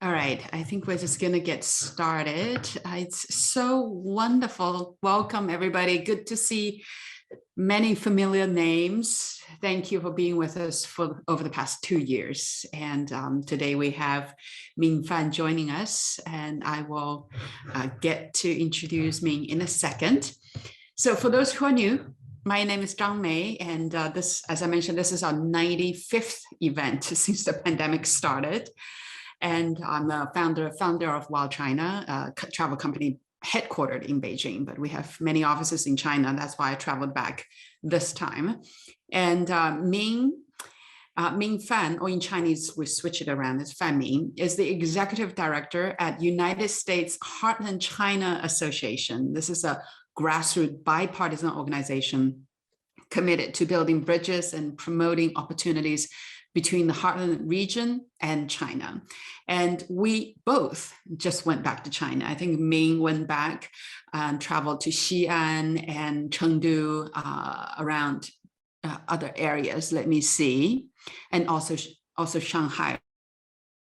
All right, I think we're just going to get started. It's so wonderful. Welcome, everybody. Good to see many familiar names. Thank you for being with us for over the past 2 years. And today we have Ming Fan joining us, and I will get to introduce Ming in a second. So for those who are new, my name is Zhang, and this, as I mentioned, this is our 95th event since the pandemic started. And I'm the founder of WildChina, a travel company headquartered in Beijing, but we have many offices in China. That's why I traveled back this time. And Ming Fan, or in Chinese, we switch it around, it's Fan Ming, is the executive director at United States Heartland China Association. This is a grassroots bipartisan organization committed to building bridges and promoting opportunities between the Heartland region and China. And we both just went back to China. I think Ming went back and traveled to Xi'an and Chengdu, around other areas, let me see, and also Shanghai.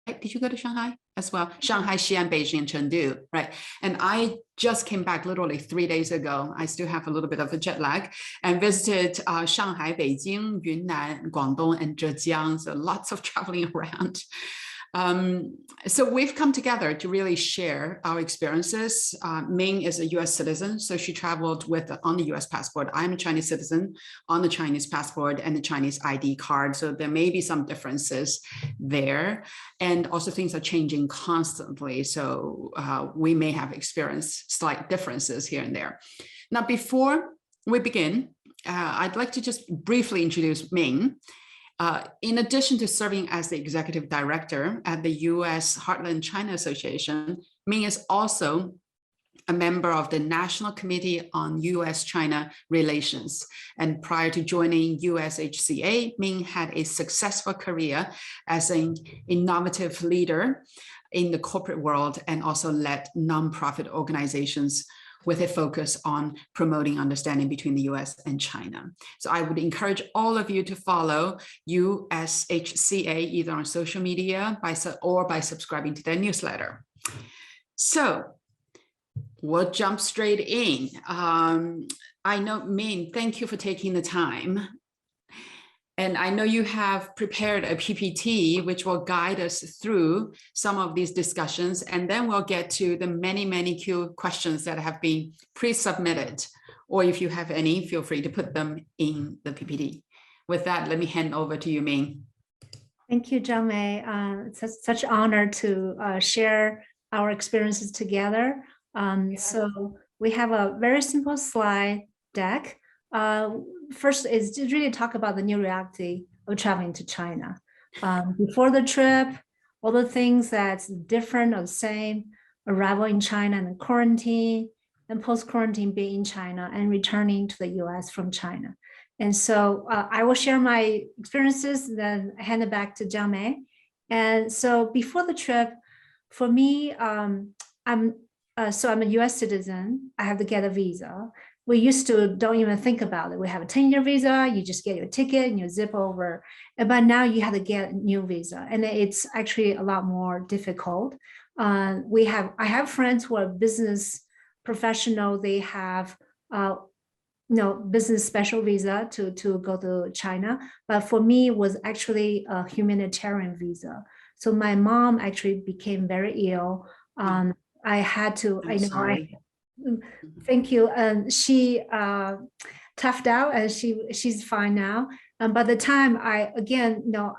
Did you go to Shanghai as well? Shanghai, Xi'an, Beijing, and Chengdu, right? And I just came back literally 3 days ago. I still have a little bit of a jet lag, and visited Shanghai, Beijing, Yunnan, Guangdong, and Zhejiang. So lots of traveling around. So we've come together to really share our experiences. Ming is a US citizen, so she traveled on the US passport. I'm a Chinese citizen on the Chinese passport and the Chinese ID card. So there may be some differences there. And also things are changing constantly. So we may have experienced slight differences here and there. Now, before we begin, I'd like to just briefly introduce Ming. In addition to serving as the executive director at the U.S. Heartland China Association, Ming is also a member of the National Committee on U.S.-China Relations. And prior to joining USHCA, Ming had a successful career as an innovative leader in the corporate world and also led nonprofit organizations with a focus on promoting understanding between the US and China. So I would encourage all of you to follow USHCA either on social media or by subscribing to their newsletter. So we'll jump straight in. I know, Ming, thank you for taking the time. And I know you have prepared a PPT, which will guide us through some of these discussions, and then we'll get to the many questions that have been pre-submitted. Or if you have any, feel free to put them in the PPT. With that, let me hand over to you, Ming. Thank you, Zhang. It's such an honor to share our experiences together. So we have a very simple slide deck. First is to really talk about the new reality of traveling to China. Before the trip, all the things that's different or the same, arrival in China and quarantine, and post-quarantine being in China and returning to the US from China. And so I will share my experiences, then hand it back to Zhang. And so before the trip, for me, I'm a US citizen. I have to get a visa. We used to don't even think about it. We have a 10-year visa, you just get your ticket and you zip over. But now you have to get a new visa, and it's actually a lot more difficult. I have friends who are business professional. They have business special visa to go to China. But for me, it was actually a humanitarian visa. So my mom actually became very ill. I had to, thank you. And she toughed out, and she's fine now. By the time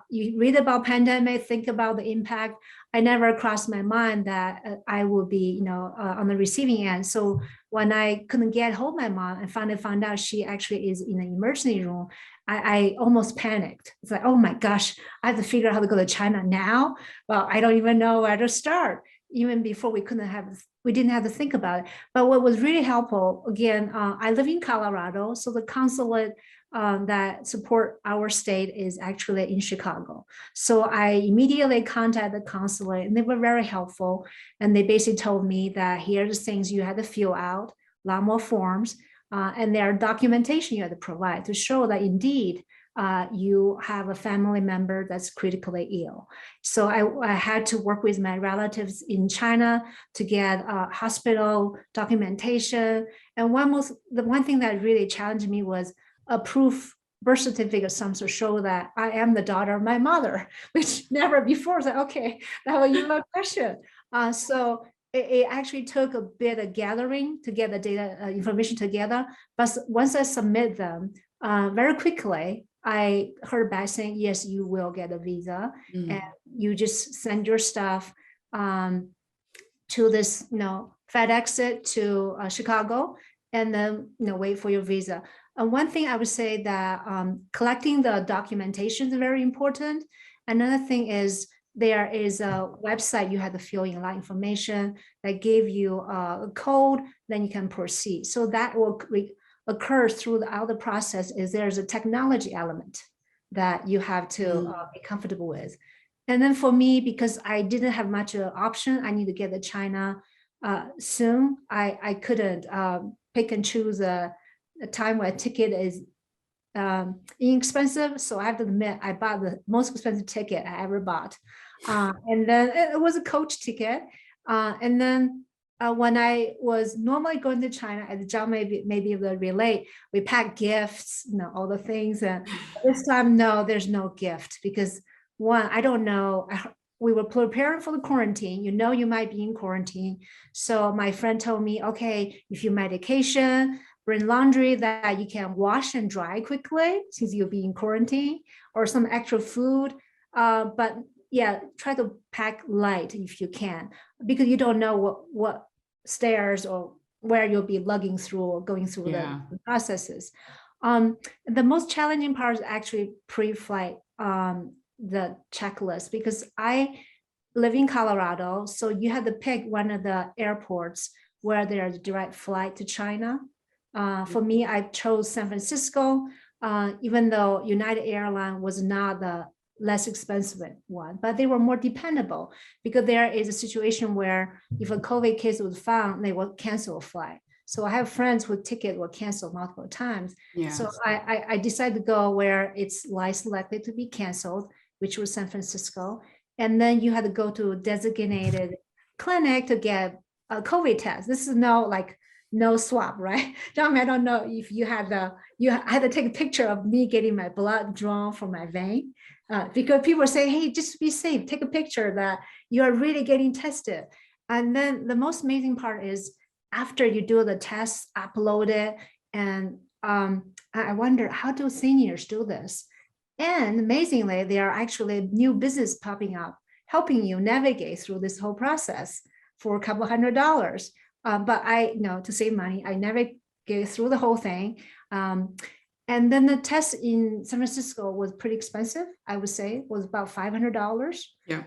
you read about pandemic, think about the impact, I never crossed my mind that I would be, on the receiving end. So when I couldn't get hold of my mom and finally found out she actually is in the emergency room, I almost panicked. It's like, oh my gosh, I have to figure out how to go to China now. Well, I don't even know where to start. Even before we didn't have to think about it. But what was really helpful, again, I live in Colorado, so the consulate that support our state is actually in Chicago. So I immediately contacted the consulate, and they were very helpful. And they basically told me that here are the things you had to fill out, a lot more forms, and there are documentation you had to provide to show that indeed you have a family member that's critically ill. So I had to work with my relatives in China to get hospital documentation. And the one thing that really challenged me was a proof birth certificate, some to show that I am the daughter of my mother, which never before was like, okay, that was your question. So it actually took a bit of gathering to get the data information together. But once I submit them, very quickly, I heard back saying, yes, you will get a visa. And you just send your stuff to this, FedEx it to Chicago, and then, wait for your visa. And one thing I would say that collecting the documentation is very important. Another thing is there is a website you have to fill in a lot of information that gave you a code, then you can proceed. So that will occur throughout the process is there's a technology element that you have to be comfortable with. And then for me, because I didn't have much option, I need to get to China soon. I couldn't pick and choose a time where a ticket is inexpensive. So I have to admit, I bought the most expensive ticket I ever bought. And then it was a coach ticket. And then when I was normally going to China, as Zhang may be able to relate, we packed gifts, all the things. And this time, no, there's no gift because one, I don't know. We were preparing for the quarantine. You might be in quarantine. So my friend told me, okay, if you medication, bring laundry that you can wash and dry quickly since you'll be in quarantine, or some extra food. But yeah, try to pack light if you can, because you don't know what stairs or where you'll be lugging through or going through the processes. The most challenging part is actually pre-flight, the checklist, because I live in Colorado. So you have to pick one of the airports where there's a direct flight to China. For me, I chose San Francisco, even though United Airlines was not the less expensive one, but they were more dependable because there is a situation where if a COVID case was found, they will cancel a flight. So I have friends whose ticket were canceled multiple times. Yes. So I decided to go where it's less likely to be canceled, which was San Francisco. And then you had to go to a designated clinic to get a COVID test. This is no swab, right? John, I don't know if you had I had to take a picture of me getting my blood drawn from my vein because people say, hey, just be safe, take a picture that you are really getting tested. And then the most amazing part is after you do the test, upload it. And I wonder, how do seniors do this? And amazingly, there are actually new business popping up, helping you navigate through this whole process for a couple $100. But to save money, I never get through the whole thing. And then the test in San Francisco was pretty expensive, I would say, was about $500. Yeah.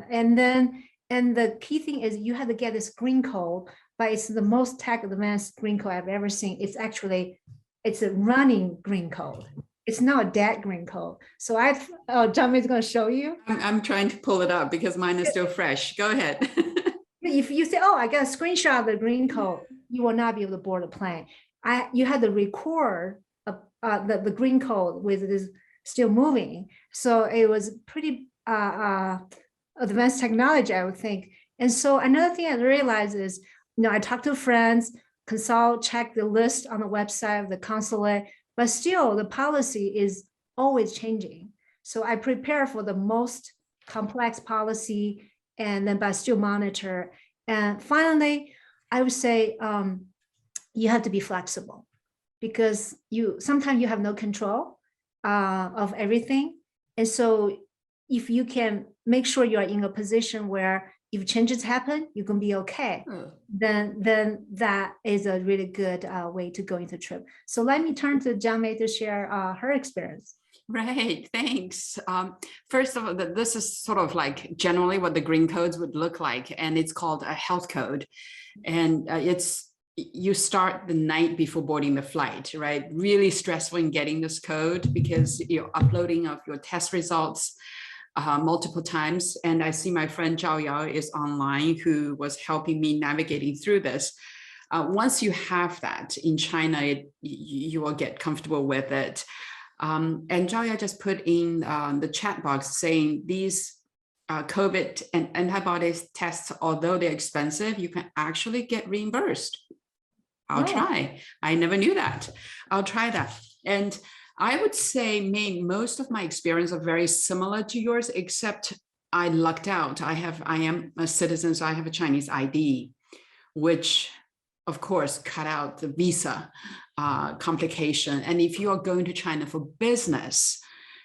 And the key thing is you have to get this green code, but it's the most tech advanced green code I've ever seen. It's a running green code. It's not a dead green code. So John is going to show you. I'm trying to pull it up because mine is still fresh. Go ahead. If you say, oh, I got a screenshot of the green code, you will not be able to board a plane. You had to record the green code with this still moving. So it was pretty advanced technology, I would think. And so another thing I realized is, I talked to friends, check the list on the website of the consulate, but still the policy is always changing. So I prepare for the most complex policy and then but still monitor. And finally, I would say you have to be flexible because sometimes you have no control of everything. And so if you can make sure you're in a position where if changes happen, you can be okay, then that is a really good way to go into trip. So let me turn to Zhang to share her experience. Right, thanks. First of all, this is sort of like generally what the green codes would look like, and it's called a health code. And you start the night before boarding the flight, right? Really stressful in getting this code because you're uploading of your test results multiple times. And I see my friend Zhao Yao is online who was helping me navigating through this. Once you have that in China, you will get comfortable with it. And Jaya just put in the chat box saying these COVID and antibodies tests, although they're expensive, you can actually get reimbursed. I'll try. I never knew that. I'll try that. And I would say most of my experience are very similar to yours, except I lucked out. I am a citizen, so I have a Chinese ID, which of course cut out the visa complication. And if you are going to China for business,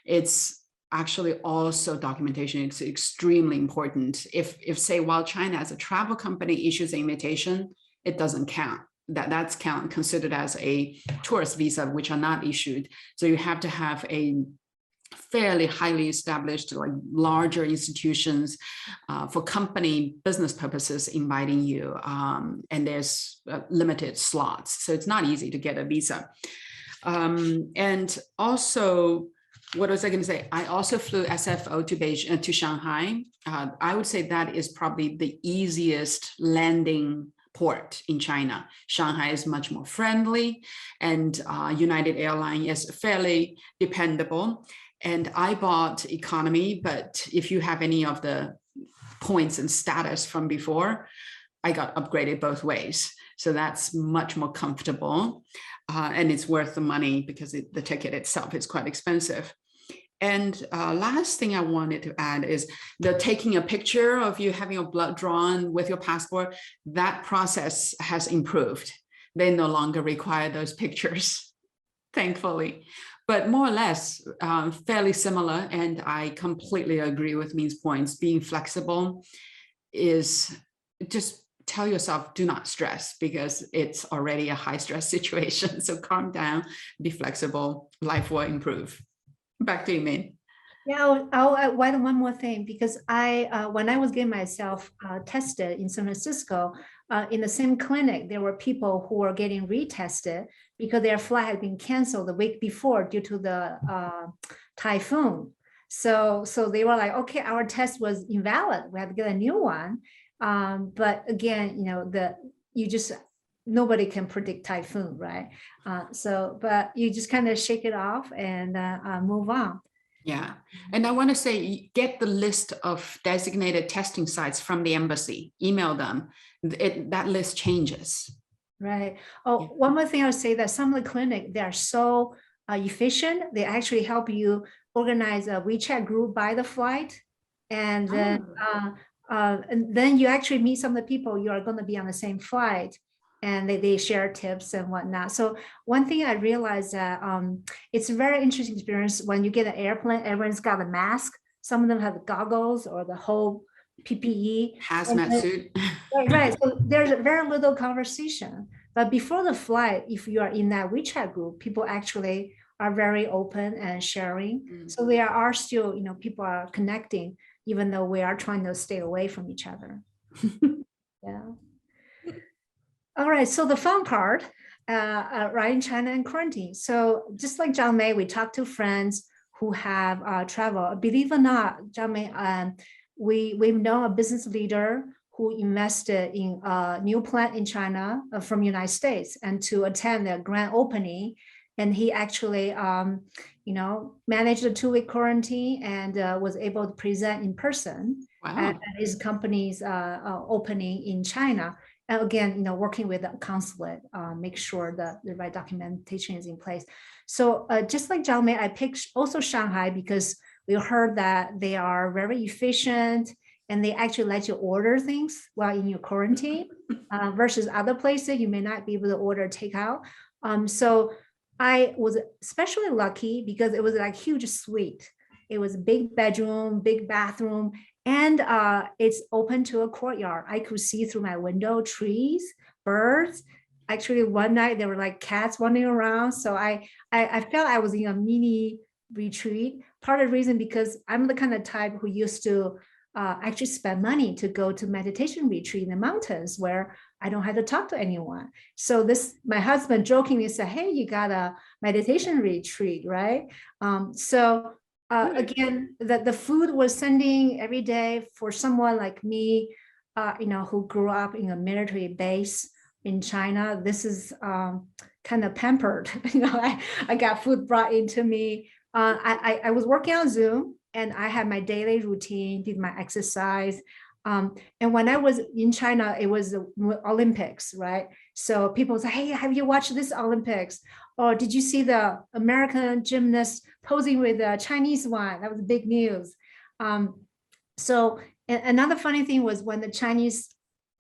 it's actually also documentation. It's extremely important. If say WildChina as a travel company issues an invitation, it doesn't count. That's considered as a tourist visa, which are not issued. So you have to have a fairly highly established, like larger institutions for company business purposes inviting you, and there's limited slots, so it's not easy to get a visa. And also, what was I going to say? I also flew SFO to Beijing, to Shanghai. I would say that is probably the easiest landing port in China. Shanghai is much more friendly, and United Airlines is fairly dependable. And I bought economy, but if you have any of the points and status from before, I got upgraded both ways. So that's much more comfortable, and it's worth the money because the ticket itself is quite expensive. And last thing I wanted to add is the taking a picture of you having your blood drawn with your passport. That process has improved. They no longer require those pictures, thankfully. But more or less fairly similar. And I completely agree with Min's points. Being flexible is just tell yourself, do not stress, because it's already a high stress situation. So calm down, be flexible, life will improve. Back to you, Min. Yeah, I'll add one more thing, because when I was getting myself tested in San Francisco, in the same clinic, there were people who were getting retested because their flight had been canceled the week before due to the typhoon. So they were like, okay, our test was invalid. We have to get a new one. But again, nobody can predict typhoon, right? But you just kind of shake it off and move on. Yeah. And I want to say, get the list of designated testing sites from the embassy, email them. That list changes. Right. Oh, yeah. One more thing I'll say, that some of the clinic, they are so efficient. They actually help you organize a WeChat group by the flight. And then you actually meet some of the people you are going to be on the same flight, and they share tips and whatnot. So one thing I realized that it's a very interesting experience when you get an airplane, everyone's got a mask. Some of them have the goggles or the whole PPE. Hazmat suit. Right. So there's very little conversation. But before the flight, if you are in that WeChat group, people actually are very open and sharing. Mm. So there are still, people are connecting, even though we are trying to stay away from each other. Yeah. All right, so the fun part, right in China and quarantine. So just like Zhang Mei, we talked to friends who have traveled. Believe it or not, Zhang Mei, we've known a business leader who invested in a new plant in China from United States, and to attend the grand opening. And he actually, managed a 2-week quarantine and was able to present in person. Wow. At his company's opening in China. And again, working with the consulate, make sure that the right documentation is in place. So just like Zhang Mei, I picked also Shanghai because we heard that they are very efficient and they actually let you order things while in your quarantine versus other places you may not be able to order takeout. So I was especially lucky because it was like huge suite. It was a big bedroom, big bathroom, and it's open to a courtyard. I could see through my window trees, birds. Actually, one night there were like cats running around. So I felt I was in a mini retreat. Part of the reason because I'm the kind of type who used to actually spend money to go to meditation retreat in the mountains where I don't have to talk to anyone. So my husband jokingly said, hey, you got a meditation retreat, right? Again, the food was sending every day for someone like me, who grew up in a military base, in China, this is kind of pampered. I got food brought into me. I was working on Zoom and I had my daily routine, did my exercise. And when I was in China, it was the Olympics, right? So people say, hey, have you watched this Olympics? Or did you see the American gymnast posing with the Chinese one? That was big news. So another funny thing was when the Chinese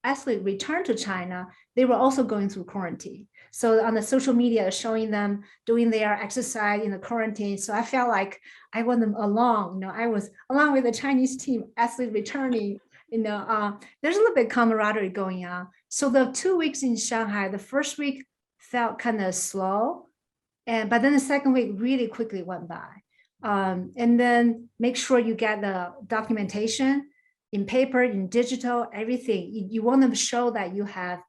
athlete returned to China, they were also going through quarantine. So on the social media, showing them doing their exercise in the quarantine. So I felt like I wasn't alone. I was along with the Chinese team athlete returning. There's a little bit of camaraderie going on. So the 2 weeks in Shanghai, the first week felt kind of slow, but then the second week really quickly went by. And then make sure you get the documentation in paper, in digital, everything. You want to show that you have,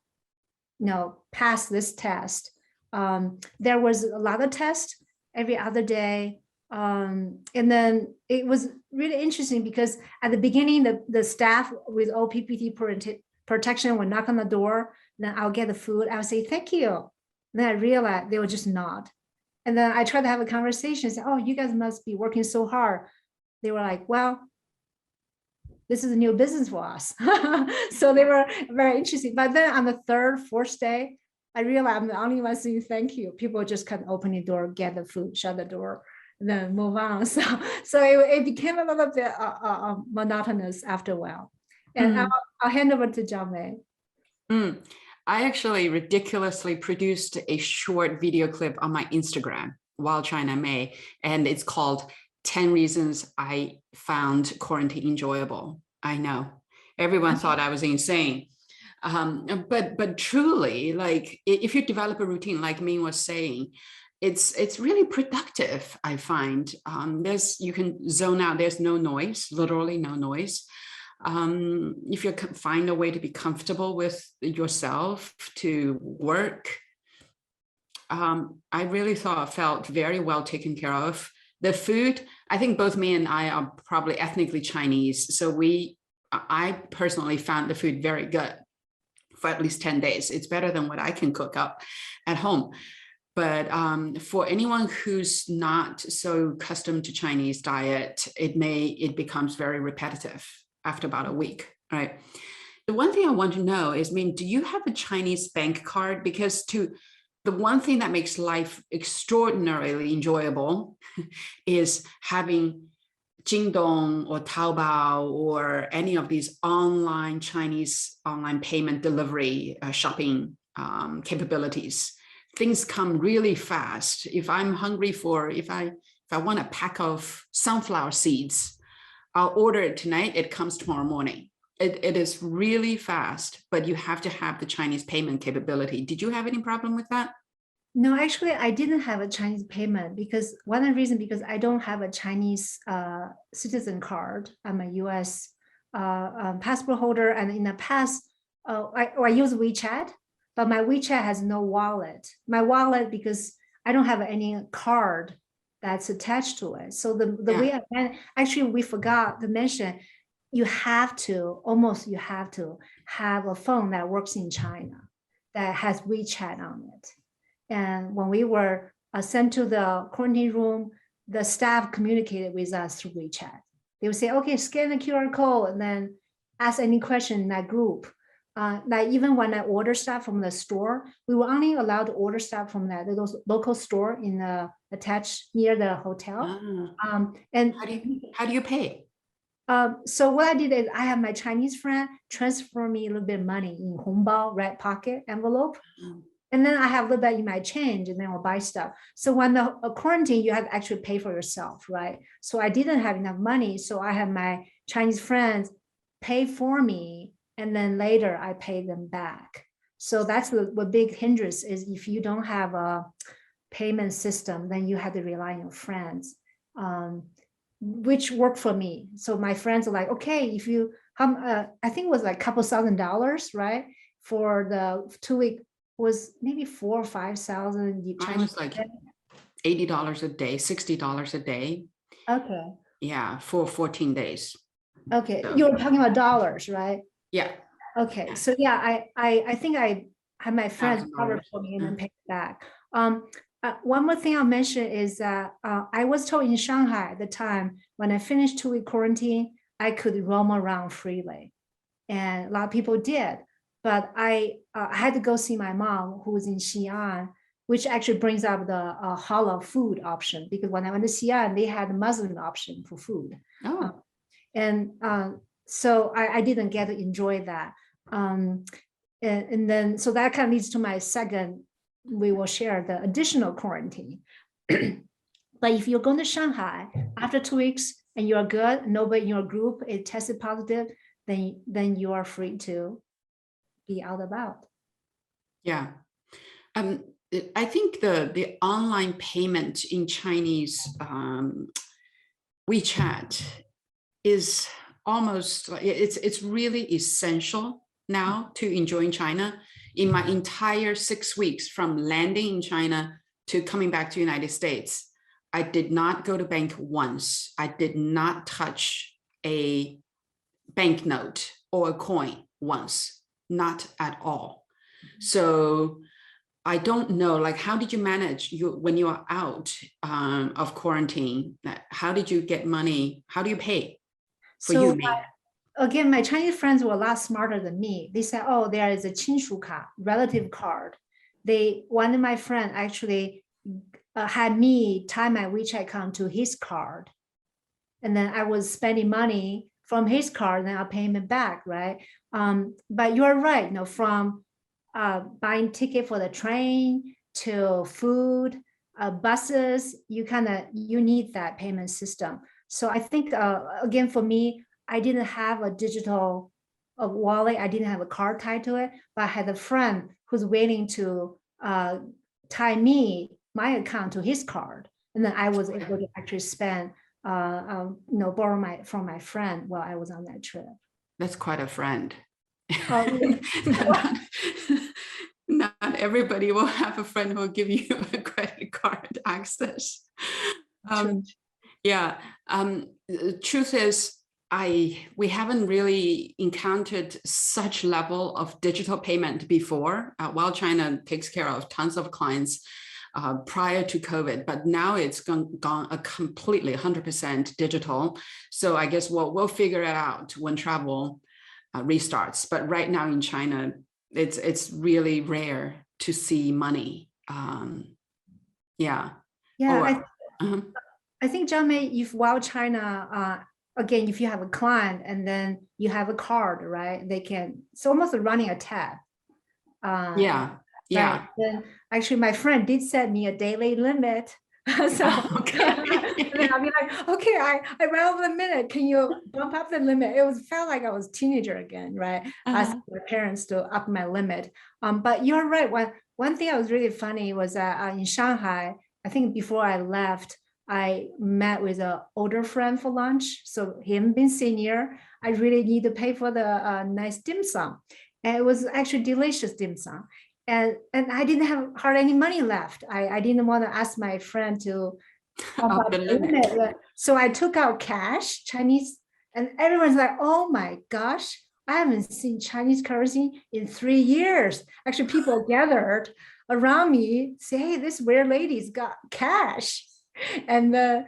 passed this test. There was a lot of tests every other day. And then it was really interesting because at the beginning, the staff with OPPT protection would knock on the door. Then I'll get the food. I would say, thank you. Then I realized they would just nod. And then I tried to have a conversation, say, oh, you guys must be working so hard. They were like, well, this is a new business for us. So they were very interesting. But then on the third, fourth day, I realized I'm the only one saying thank you. People just kind of open the door, get the food, shut the door, and then move on. So it became a little bit monotonous after a while. And I'll hand over to Zhang. I actually ridiculously produced a short video clip on my Instagram, WildChina May, and it's called 10 Reasons I Found Quarantine Enjoyable. I know, everyone thought I was insane. But truly, like if you develop a routine, like Ming was saying, it's really productive, I find. You can zone out, there's no noise, literally no noise. If you can find a way to be comfortable with yourself, to work, I really felt very well taken care of. The food, I think both me and I are probably ethnically Chinese. So I personally found the food very good for at least 10 days. It's better than what I can cook up at home. But for anyone who's not so accustomed to Chinese diet, it becomes very repetitive after about a week, right? The one thing I want to know is, do you have a Chinese bank card? Because the one thing that makes life extraordinarily enjoyable is having Jingdong or Taobao or any of these Chinese online payment delivery shopping capabilities. Things come really fast. If I'm hungry if I want a pack of sunflower seeds, I'll order it tonight, it comes tomorrow morning. It is really fast, but you have to have the Chinese payment capability. Did you have any problem with that? No, actually, I didn't have a Chinese payment because one of the reasons, because I don't have a Chinese citizen card. I'm a US passport holder. And in the past, I use WeChat, but my WeChat has no wallet. My wallet, because I don't have any card that's attached to it. So the way actually we forgot to mention, you have to have a phone that works in China that has WeChat on it. And when we were sent to the quarantine room, the staff communicated with us through WeChat. They would say, okay, scan the QR code and then ask any question in that group. Like even when I order stuff from the store, we were only allowed to order stuff from that local store attached near the hotel. And how do you pay? So what I did is I have my Chinese friend transfer me a little bit of money in Hongbao, red pocket envelope. And then I have a little bit in my change and then I'll buy stuff. So when the quarantine, you have to actually pay for yourself, right? So I didn't have enough money. So I have my Chinese friends pay for me. And then later I pay them back. So that's what big hindrance is. If you don't have a payment system, then you have to rely on your friends, which worked for me. So my friends are like, okay, if you, I think it was like a couple $1,000s, right? For the 2 week was maybe 4,000 or 5,000. Mine was like $80 a day, $60 a day. Okay. Yeah, for 14 days. Okay, so you were talking about dollars, right? Yeah. Okay, so yeah, I think I have my friends cover $1,000. for me and then pay it back. One more thing I'll mention is that I was told in Shanghai at the time, when I finished 2-week quarantine, I could roam around freely. And a lot of people did. But I had to go see my mom, who was in Xi'an, which actually brings up the halal food option, because when I went to Xi'an, they had a Muslim option for food. Oh, So I didn't get to enjoy that. And then, so that kind of leads to my second, we will share the additional quarantine. But if you're going to Shanghai after 2 weeks and you're good, nobody in your group is tested positive, then you are free to be out about. yeah. I think the online payment in Chinese WeChat is almost, it's really essential now to enjoy in China. In my entire 6 weeks from landing in China to coming back to United States, I did not go to bank once. I did not touch a banknote or a coin once, not at all. So I don't know, like, how did you manage when you are out of quarantine? How did you get money? How do you pay for So you? again, my Chinese friends were a lot smarter than me. They said, oh, there is a 亲属卡, relative card. One of my friends actually had me tie my WeChat account to his card. And then I was spending money from his card, and I'll pay him back, right? But you're right, from buying ticket for the train to food, buses, you need that payment system. So I think, again, for me, I didn't have a digital wallet. I didn't have a card tied to it, but I had a friend who's willing to tie my account to his card. And then I was able to actually spend, borrow from my friend while I was on that trip. That's quite a friend. Oh, Not everybody will have a friend who will give you a credit card access. Yeah. The truth is, we haven't really encountered such level of digital payment before. WildChina takes care of tons of clients prior to COVID, but now it's gone a completely 100% digital. So I guess we'll figure it out when travel restarts. But right now in China, it's really rare to see money. Yeah. I think, Zhang Mei, if WildChina, again, if you have a client and then you have a card, right, it's almost running a tab. Yeah. Right? Then actually, my friend did set me a daily limit. So then I'll be like, okay, I ran over the minute. Can you bump up the limit? Felt like I was a teenager again, right? Asking my parents to up my limit. But you're right. One thing that was really funny was that in Shanghai, I think before I left, I met with an older friend for lunch. So him being senior, I really need to pay for the nice dim sum. And it was actually delicious dim sum. And I didn't have hardly any money left. I didn't want to ask my friend to up the limit. So I took out cash, Chinese, and everyone's like, oh my gosh, I haven't seen Chinese currency in 3 years. Actually, people gathered around me, say, hey, this weird lady's got cash. And but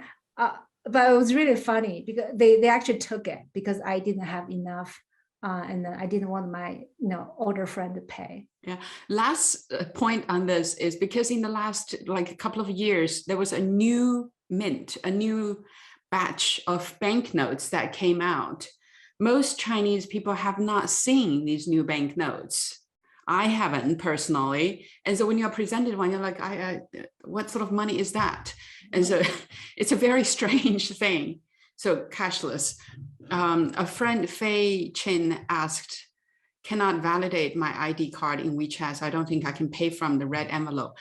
it was really funny because they actually took it because I didn't have enough. And then I didn't want my older friend to pay. Yeah. Last point on this is because in the last a couple of years, there was a new mint, a new batch of banknotes that came out. Most Chinese people have not seen these new banknotes. I haven't personally. And so when you're presented one, you're like, what sort of money is that? And so it's a very strange thing. So cashless. A friend, Fei Chin, asked, cannot validate my ID card in WeChat, so I don't think I can pay from the red envelope.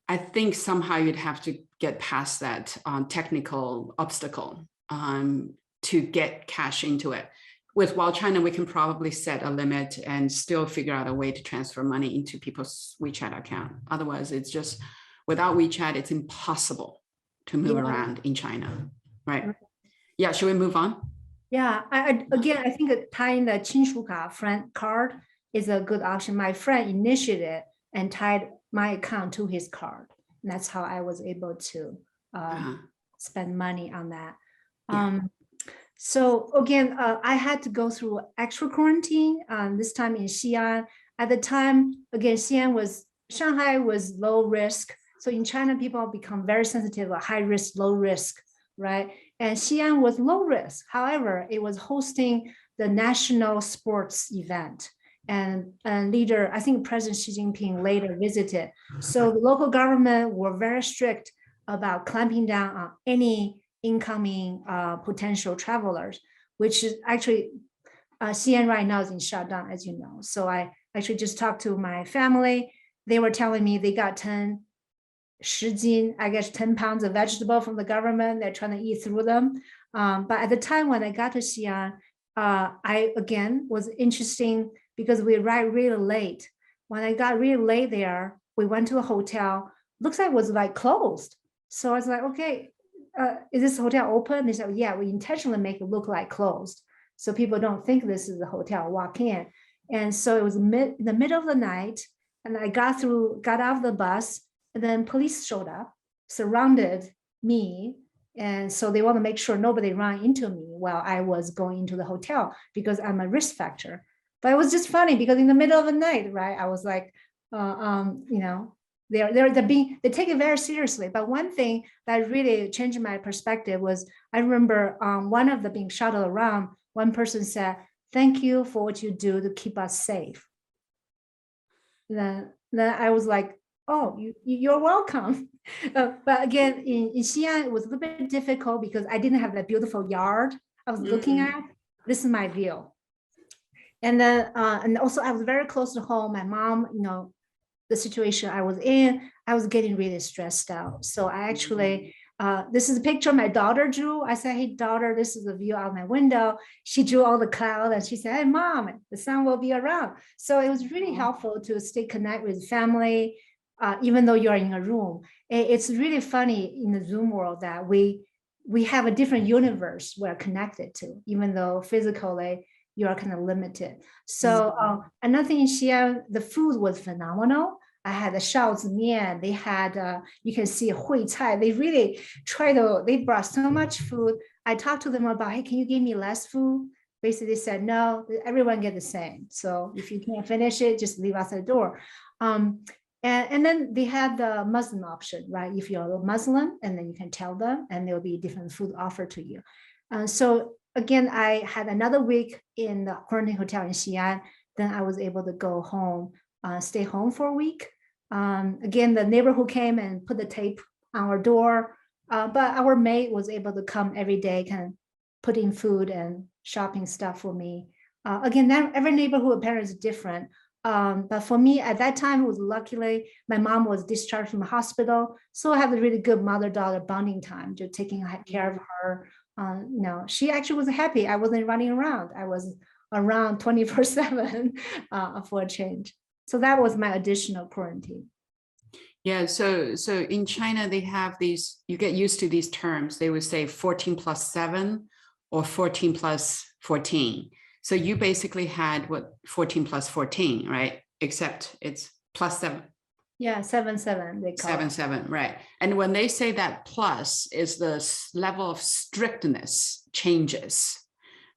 I think somehow you'd have to get past that technical obstacle to get cash into it. With WildChina, we can probably set a limit and still figure out a way to transfer money into people's WeChat account. Otherwise, it's just, without WeChat, it's impossible to move around in China, right? Yeah, should we move on? Yeah, again, I think tying the 亲属卡 friend card is a good option. My friend initiated it and tied my account to his card. And that's how I was able to spend money on that. Yeah. So again, I had to go through extra quarantine, this time in Xi'an. At the time, again, Shanghai was low risk. So in China, people become very sensitive, high risk, low risk, right? And Xi'an was low risk. However, it was hosting the national sports event. And leader, I think President Xi Jinping later visited. So the local government were very strict about clamping down on any incoming potential travelers, which is actually Xi'an right now is in shutdown, as you know. So I actually just talked to my family. They were telling me they got 10 pounds of vegetable from the government. They're trying to eat through them. But at the time when I got to Xi'an, I again was interesting because we arrived really late. When I got really late there, we went to a hotel. Looks like it was like closed. So I was like, okay, is this hotel open? They said, yeah, we intentionally make it look like closed, so people don't think this is a hotel, walk in. And so it was in the middle of the night, and I got out of the bus, and then police showed up, surrounded me. And so they want to make sure nobody ran into me while I was going into the hotel because I'm a risk factor. But it was just funny because in the middle of the night, right, I was like, they take it very seriously. But one thing that really changed my perspective was I remember one of the being shuttled around, one person said, "Thank you for what you do to keep us safe." Then I was like, "Oh, you're welcome." But again, in Xi'an, it was a little bit difficult because I didn't have that beautiful yard I was looking at. This is my view. And then, and also I was very close to home. My mom, the situation I was in, I was getting really stressed out. So I actually, this is a picture my daughter drew. I said, "Hey daughter, this is the view out my window." She drew all the clouds and she said, "Hey mom, the sun will be around." So it was really helpful to stay connected with family, even though you're in a room. It's really funny in the Zoom world that we have a different universe we're connected to, even though physically you are kind of limited. So another thing in Xi'an, the food was phenomenal. I had the shaozi mian. They had, you can see hui cai. They really they brought so much food. I talked to them about, "Hey, can you give me less food?" Basically they said, "No, everyone get the same. So if you can't finish it, just leave outside the door." And then they had the Muslim option, right? If you're a Muslim, and then you can tell them, and there'll be different food offered to you. So again, I had another week in the quarantine hotel in Xi'an. Then I was able to go home, stay home for a week. Again, the neighborhood came and put the tape on our door, but our maid was able to come every day, kind of put in food and shopping stuff for me. Again, every neighborhood apparently is different. But for me at that time, it was luckily my mom was discharged from the hospital. So I had a really good mother-daughter bonding time, just taking care of her. She actually was happy. I wasn't running around. I was around 24/7 for a change. So that was my additional quarantine. Yeah, so in China, they have these, you get used to these terms. They would say 14 plus 7 or 14 plus 14. So you basically had what 14 plus 14, right? Except it's plus 7. Yeah, 7/7 they call 7/7, right? And when they say that plus is the level of strictness changes,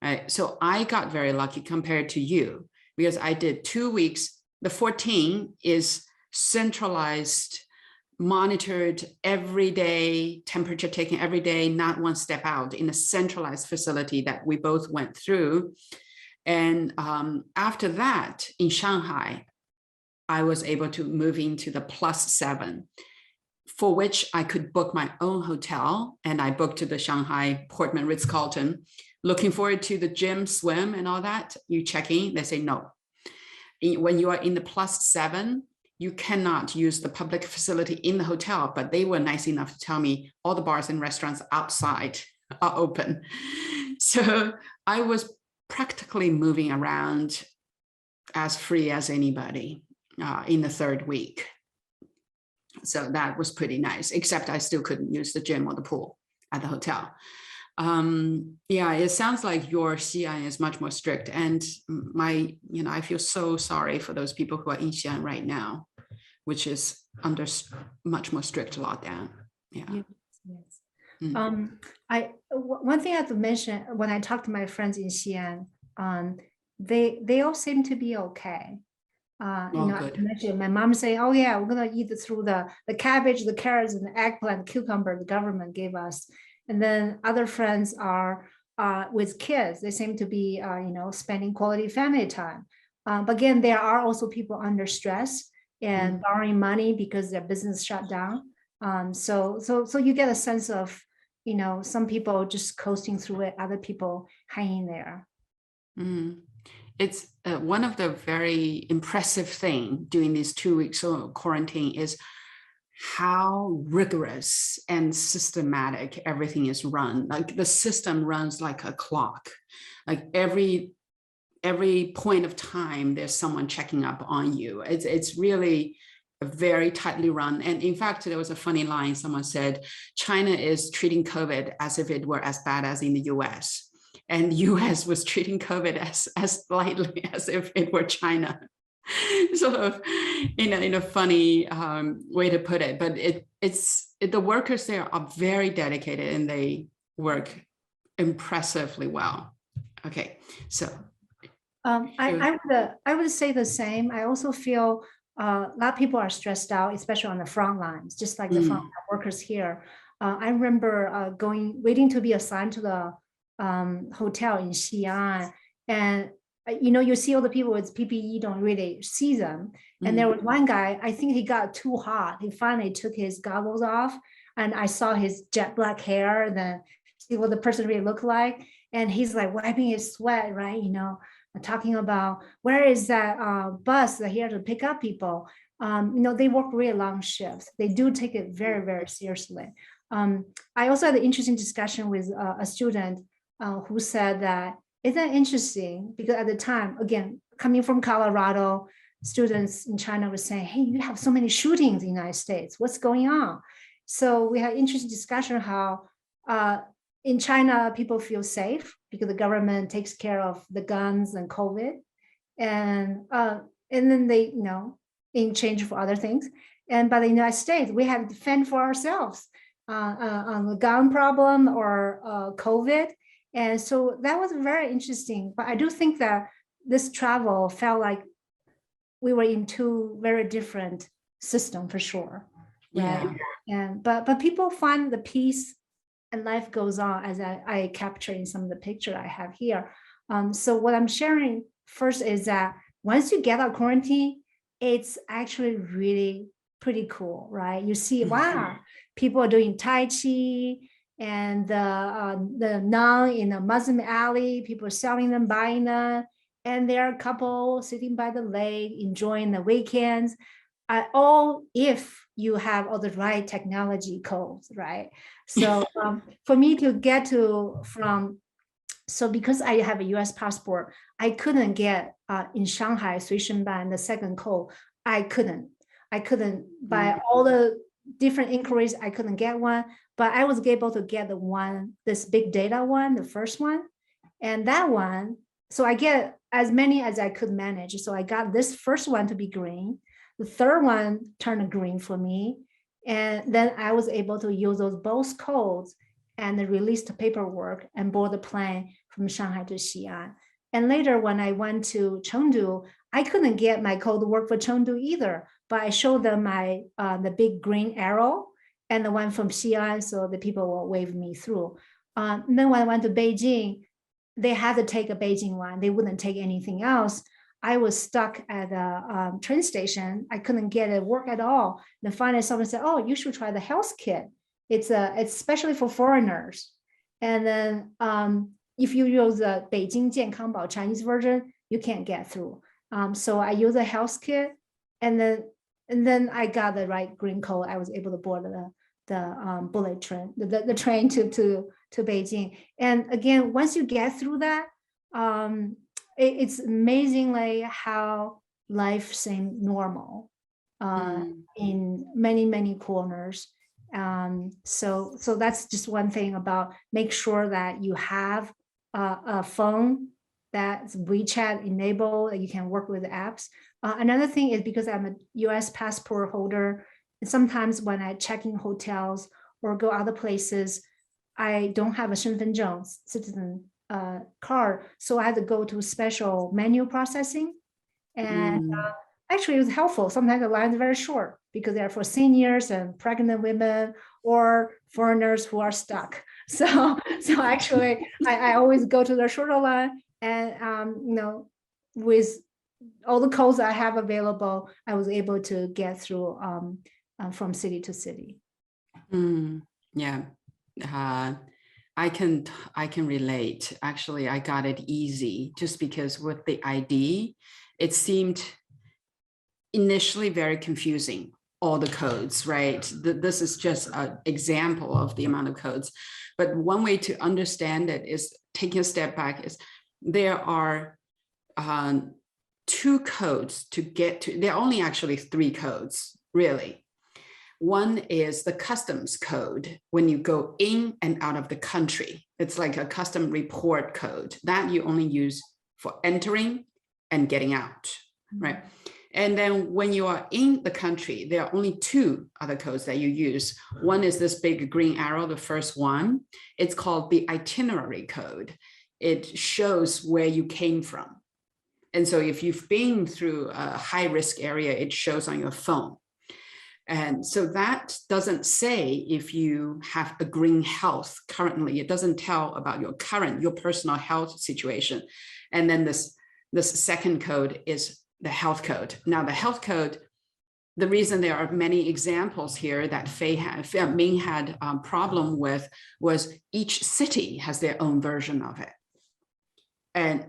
right? So I got very lucky compared to you because I did 2 weeks. The 14 is centralized, monitored every day, temperature taken every day, not one step out, in a centralized facility that we both went through. And after that, in Shanghai, I was able to move into the +7, for which I could book my own hotel. And I booked to the Shanghai Portman Ritz-Carlton, looking forward to the gym, swim and all that. You check in, they say no. When you are in the +7, you cannot use the public facility in the hotel, but they were nice enough to tell me all the bars and restaurants outside are open. So I was practically moving around as free as anybody in the 3rd week. So that was pretty nice, except I still couldn't use the gym or the pool at the hotel. Yeah, it sounds like your Xi'an is much more strict, and I feel so sorry for those people who are in Xi'an right now, which is under much more strict lockdown. Yeah. Yes, yes. Mm. One thing I have to mention when I talk to my friends in Xi'an, they all seem to be okay. I Good. mentioned my mom saying, "Oh yeah, we're gonna eat through the cabbage, the carrots, and the eggplant, cucumber the government gave us." And then other friends are with kids. They seem to be spending quality family time. But again, there are also people under stress and borrowing money because their business shut down. So you get a sense of some people just coasting through it, other people hanging there. Mm. It's one of the very impressive thing during these 2 weeks of quarantine is how rigorous and systematic everything is run. Like the system runs like a clock. Like every point of time, there's someone checking up on you. It's really very tightly run. And in fact, there was a funny line. Someone said, China is treating COVID as if it were as bad as in the US. And US was treating COVID as lightly as if it were China. Sort of in a funny way to put it. But the workers there are very dedicated and they work impressively well. Okay, so. I would say the same. I also feel a lot of people are stressed out, especially on the front lines, just like the front workers here. I remember waiting to be assigned to the hotel in Xi'an, and you see all the people with PPE, you don't really see them. And there was one guy, I think he got too hot. He finally took his goggles off, and I saw his jet black hair, and then see what the person really looked like. And he's like wiping his sweat, right? Talking about where is that bus that here to pick up people. They work really long shifts. They do take it very, very seriously. I also had an interesting discussion with a student who said that, isn't that interesting? Because at the time, again, coming from Colorado, students in China were saying, hey, you have so many shootings in the United States. What's going on? So we had interesting discussion how in China, people feel safe because the government takes care of the guns and COVID. And then they, in exchange for other things. And by the United States, we have to fend for ourselves on the gun problem or COVID. And so that was very interesting. But I do think that this travel felt like we were in two very different systems for sure. Right. Yeah. But people find the peace and life goes on, as I capture in some of the picture I have here. So what I'm sharing first is that once you get out of quarantine, it's actually really pretty cool, right? You see, wow, people are doing Tai Chi and the nun in the Muslim alley, people are selling them, buying them. And there are a couple sitting by the lake, enjoying the weekends. All if you have all the right technology codes, right? So for me to get so because I have a US passport, I couldn't get in Shanghai, Suishenban, the second code, I couldn't by all the different inquiries, I couldn't get one, but I was able to get this big data one, the first one. And that one, so I get as many as I could manage. So I got this first one to be green. The third one turned green for me. And then I was able to use those both codes and release the paperwork and board the plane from Shanghai to Xi'an. And later when I went to Chengdu, I couldn't get my code to work for Chengdu either, but I showed them the big green arrow and the one from Xi'an, so the people will wave me through. And then when I went to Beijing, they had to take a Beijing one. They wouldn't take anything else. I was stuck at a train station. I couldn't get it work at all. Then finally someone said, oh, you should try the health kit. It's especially for foreigners. And then if you use the Beijing 健康宝 Chinese version, you can't get through. So I use a health kit, and then I got the right green code. I was able to board the bullet train, the train to Beijing. And again, once you get through that, it's amazingly how life seemed normal in many, many corners. So that's just one thing about make sure that you have a phone that's WeChat enabled, that you can work with the apps. Another thing is because I'm a US passport holder, and sometimes when I check in hotels or go other places, I don't have a 身份证 citizen card, so I had to go to special menu processing. And actually, it was helpful. Sometimes the lines are very short because they're for seniors and pregnant women or foreigners who are stuck. So actually, I always go to the shorter line, and with all the codes I have available, I was able to get through from city to city. Yeah. I can relate. Actually, I got it easy just because with the ID, it seemed initially very confusing, all the codes, right? This is just an example of the amount of codes. But one way to understand it is taking a step back is there are 2 codes to get to, there are only actually 3 codes, really. One is the customs code when you go in and out of the country. It's like a custom report code that you only use for entering and getting out, right? And then when you are in the country, there are only 2 other codes that you use. One is this big green arrow, the first one. It's called the itinerary code. It shows where you came from. And so if you've been through a high risk area, it shows on your phone. And so that doesn't say if you have a green health currently. It doesn't tell about your personal health situation. And then this second code is the health code. Now the health code, the reason there are many examples here that Ming had a problem with was each city has their own version of it. And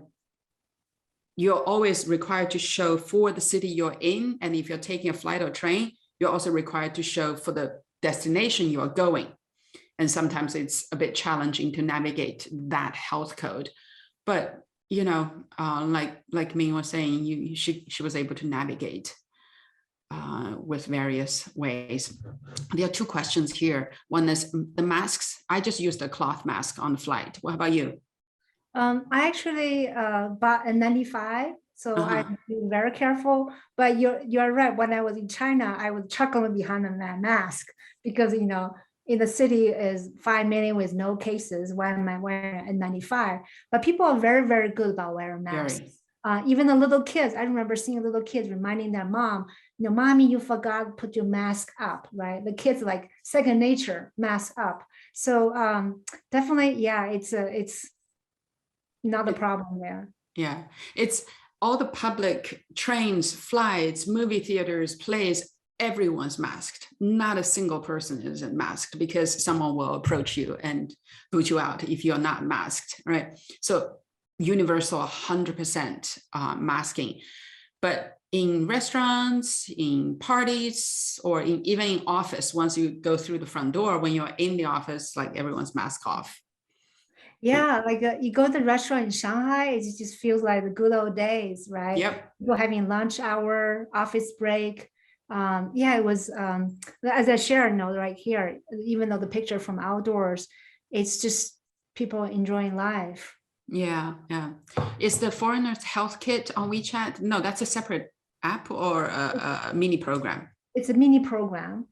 you're always required to show for the city you're in. And if you're taking a flight or train, you're also required to show for the destination you are going. And sometimes it's a bit challenging to navigate that health code. But, like Ming was saying, she was able to navigate with various ways. There are 2 questions here. One is the masks. I just used a cloth mask on the flight. What about you? I actually bought a 95. So I'm being very careful, but you're right. When I was in China, I was chuckling behind that mask because, in the city is 5 million with no cases. Why am I wearing a 95? But people are very, very good about wearing masks. Even the little kids, I remember seeing little kids reminding their mom, mommy, you forgot to put your mask up, right? The kids like second nature, mask up. So definitely, yeah, it's not a problem there. Yeah, it's all the public trains, flights, movie theaters, plays, everyone's masked. Not a single person isn't masked because someone will approach you and boot you out if you're not masked, right? So universal 100% masking. But in restaurants, in parties, or even in office, once you go through the front door, when you're in the office, like everyone's mask off. Yeah, like you go to the restaurant in Shanghai, it just feels like the good old days, right? Yep. People having lunch hour, office break. Yeah, it was, as I shared, right here, even though the picture from outdoors, it's just people enjoying life. Yeah. Is the foreigner's health kit on WeChat? No, that's a separate app or a mini program. It's a mini program.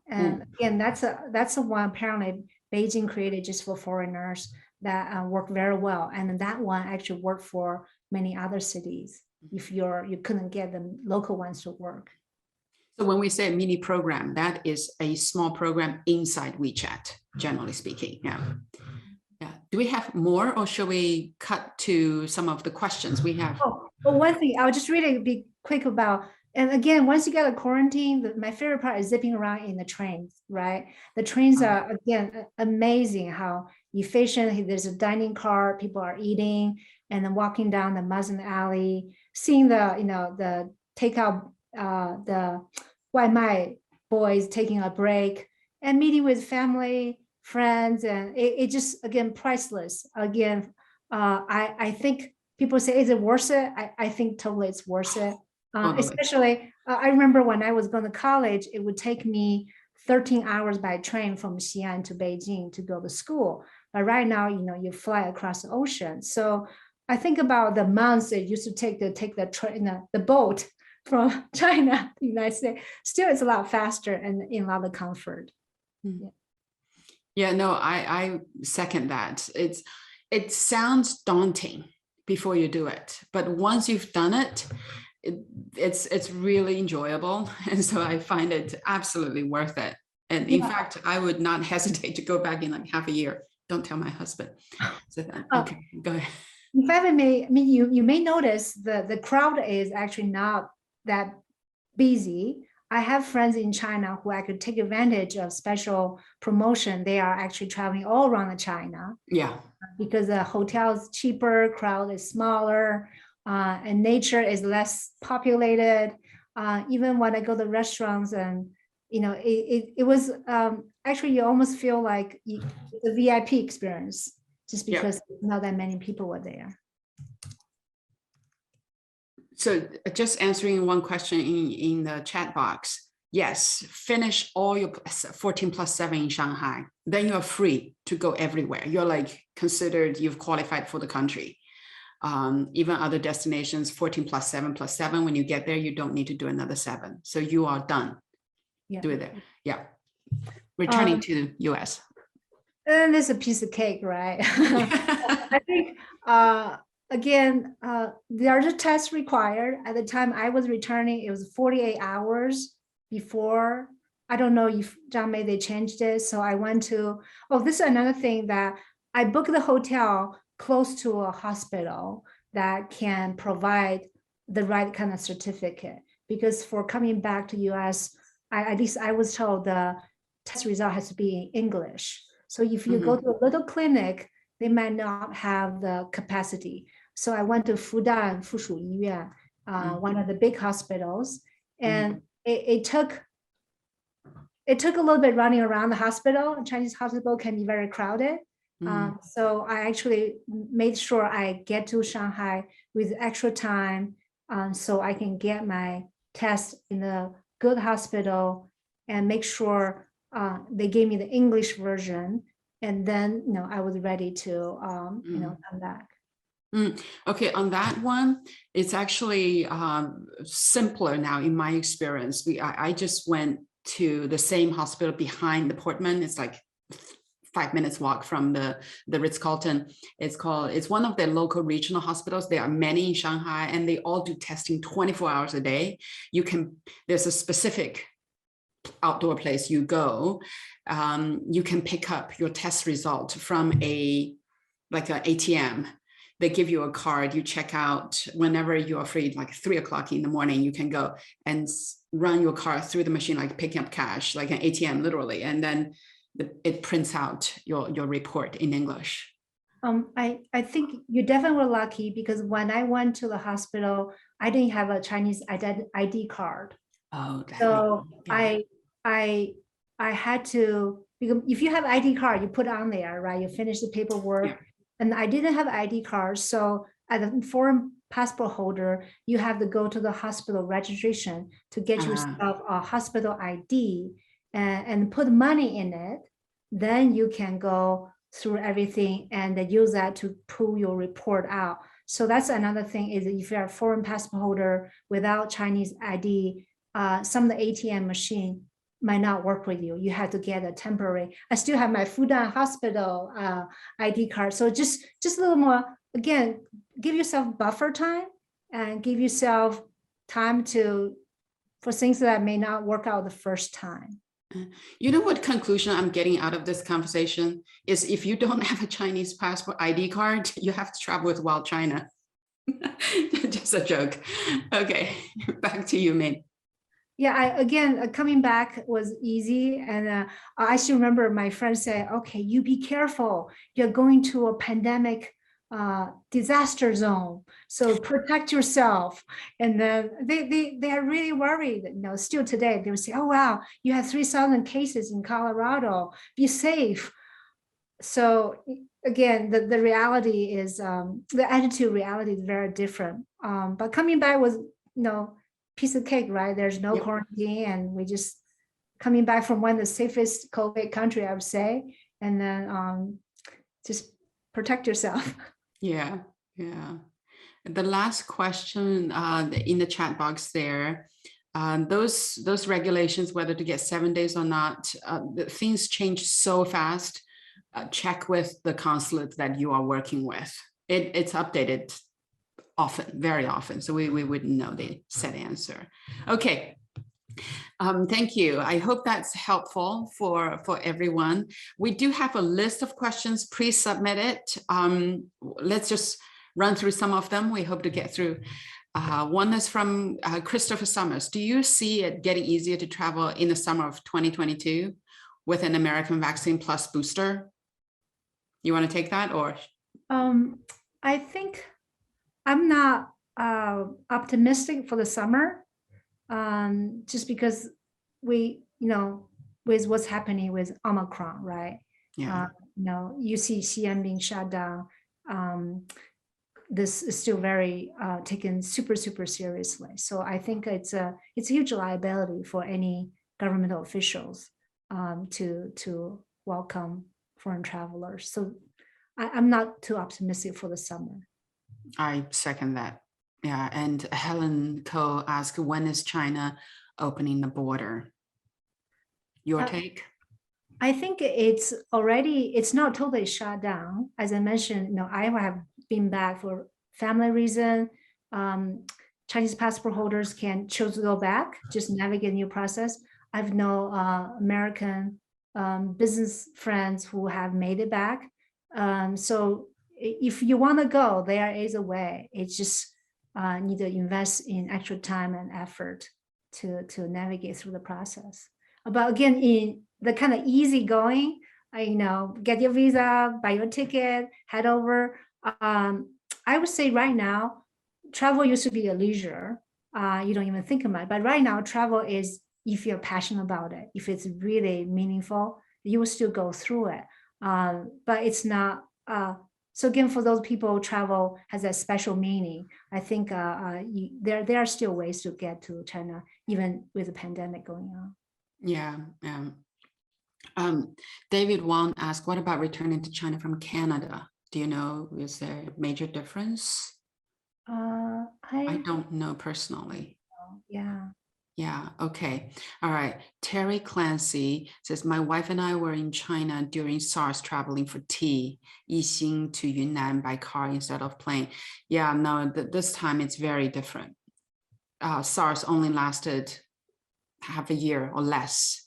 And again, that's a one apparently Beijing created just for foreigners that work very well. And that one actually worked for many other cities if you couldn't get the local ones to work. So when we say mini program, that is a small program inside WeChat, generally speaking. Yeah. Do we have more, or should we cut to some of the questions we have? Well, one thing I'll just really be quick about. And again, once you get a quarantine, my favorite part is zipping around in the trains, right? The trains are, again, amazing how efficient. There's a dining car, people are eating, and then walking down the Muslim alley, seeing the takeout, the Waimai boys taking a break, and meeting with family, friends, and it just, again, priceless. Again, I think people say, is it worth it? I think totally it's worth it. Especially, I remember when I was going to college, it would take me 13 hours by train from Xi'an to Beijing to go to school. But right now, you fly across the ocean. So I think about the months it used to take the train, the boat from China to the United States. Still, it's a lot faster and in a lot of comfort. Yeah, no, I second that. It sounds daunting before you do it, but once you've done it, it's really enjoyable, and so I find it absolutely worth it. And in fact, I would not hesitate to go back in like half a year. Don't tell my husband. So okay, go ahead. In fact, you may notice the crowd is actually not that busy. I have friends in China who I could take advantage of special promotion. They are actually traveling all around China. Yeah. Because the hotel is cheaper, crowd is smaller, and nature is less populated. Even when I go to restaurants, and it was actually, you almost feel like the VIP experience, just because not that many people were there. So just answering one question in the chat box. Yes, finish all your 14+7 in Shanghai. Then you're free to go everywhere. You're like considered, you've qualified for the country. Even other destinations, 14+7+7. When you get there, you don't need to do another 7. So you are done. Do it there. Yeah. Returning to US. And it's a piece of cake, right? I think, again, there are the tests required. At the time I was returning, it was 48 hours before. I don't know if Zhang they changed it. So I went to, this is another thing, that I booked the hotel close to a hospital that can provide the right kind of certificate. Because for coming back to US, at least I was told the test result has to be in English. So if you go to a little clinic, they might not have the capacity. So I went to Fudan Fushu Yiyuan, one of the big hospitals, and it took a little bit running around the hospital. Chinese hospital can be very crowded. So I actually made sure I get to Shanghai with extra time, so I can get my test in a good hospital and make sure they gave me the English version. And then, I was ready to, come back. Okay, on that one, it's actually simpler now in my experience. I just went to the same hospital behind the Portman. It's like 5 minutes walk from the Ritz-Carlton. It's one of the local regional hospitals. There are many in Shanghai, and they all do testing 24 hours a day. There's a specific outdoor place you go. You can pick up your test result from an ATM. They give you a card, you check out whenever you are free, like 3 o'clock in the morning, you can go and run your card through the machine, like picking up cash, like an ATM, literally. And then it prints out your report in English. I think you definitely were lucky, because when I went to the hospital, I didn't have a Chinese ID card. So I had to, because if you have ID card, you put it on there, right? You finish the paperwork. And I didn't have ID card. So as a foreign passport holder, you have to go to the hospital registration to get yourself a hospital ID and put money in it. Then you can go through everything and use that to pull your report out. So that's another thing, is if you're a foreign passport holder without Chinese ID, some of the ATM machine might not work with you. You have to get a temporary. I still have my Fudan Hospital ID card. So just a little more, again, give yourself buffer time and give yourself time for things that may not work out the first time. You know what conclusion I'm getting out of this conversation is, if you don't have a Chinese passport ID card, you have to travel with WildChina. Just a joke. Okay, back to you, Min. Yeah, again, coming back was easy. And I still remember my friend said, okay, you be careful. You're going to a pandemic disaster zone. So protect yourself. And then they are really worried. Still today, they would say, oh, wow, you have 3,000 cases in Colorado. Be safe. So again, the reality is, the attitude reality is very different. But coming back was, piece of cake, right? There's no quarantine, and we just coming back from one of the safest COVID country, I would say, and then just protect yourself. Yeah, yeah. The last question in the chat box there, those regulations, whether to get 7 days or not, things change so fast. Check with the consulate that you are working with. It's updated often, very often, so we wouldn't know the set answer. Okay. Thank you. I hope that's helpful for everyone. We do have a list of questions pre-submitted. Let's just run through some of them. We hope to get through. One is from Christopher Summers. Do you see it getting easier to travel in the summer of 2022 with an American vaccine plus booster? You want to take that, or? I think I'm not optimistic for the summer, just because we, with what's happening with Omicron, right? Yeah. You see CM being shut down. This is still very taken super seriously. So I think it's a huge liability for any governmental officials to welcome foreign travelers. So I'm not too optimistic for the summer. I second that. Yeah, and Helen Ko asked, when is China opening the border? Your take? I think it's not totally shut down. As I mentioned, I have been back for family reason. Chinese passport holders can choose to go back, just navigate new process. I've known American business friends who have made it back. So if you want to go, there is a way. It's just need to invest in extra time and effort to navigate through the process. But again, in the kind of easy going, get your visa, buy your ticket, head over. I would say right now, travel used to be a leisure. You don't even think about it. But right now, travel is, if you're passionate about it, if it's really meaningful, you will still go through it. But it's not. So again, for those people, travel has a special meaning. I think there are still ways to get to China, even with the pandemic going on. Yeah. David Wong asked, what about returning to China from Canada? Do you know, is there a major difference? I don't know personally. Yeah. Yeah, okay. All right. Terry Clancy says, my wife and I were in China during SARS traveling for tea, Yixing to Yunnan by car instead of plane. Yeah, no, this time it's very different. SARS only lasted half a year or less.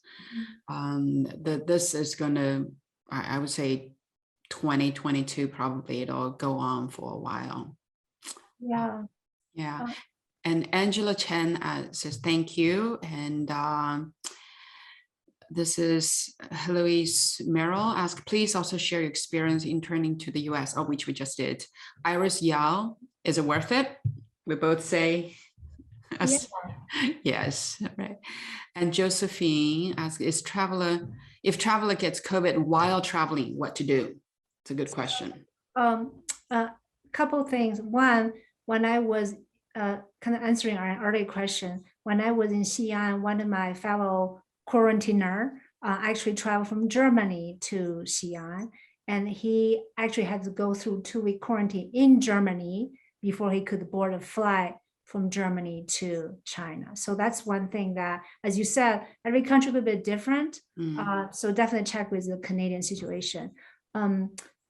This is going to, I would say 2022, probably it'll go on for a while. Yeah. Yeah. And Angela Chen says, thank you. And this is Heloise Merrill asked, please also share your experience interning to the US, which we just did. Iris Yao, is it worth it? We both say yes, right. And Josephine asks, if traveler gets COVID while traveling, what to do? It's a good question. Couple things. One, when I was kind of answering our earlier question, when I was in Xi'an, one of my fellow quarantiner actually traveled from Germany to Xi'an, and he actually had to go through 2-week quarantine in Germany before he could board a flight from Germany to China. So that's one thing that, as you said, every country will be different. So definitely check with the Canadian situation.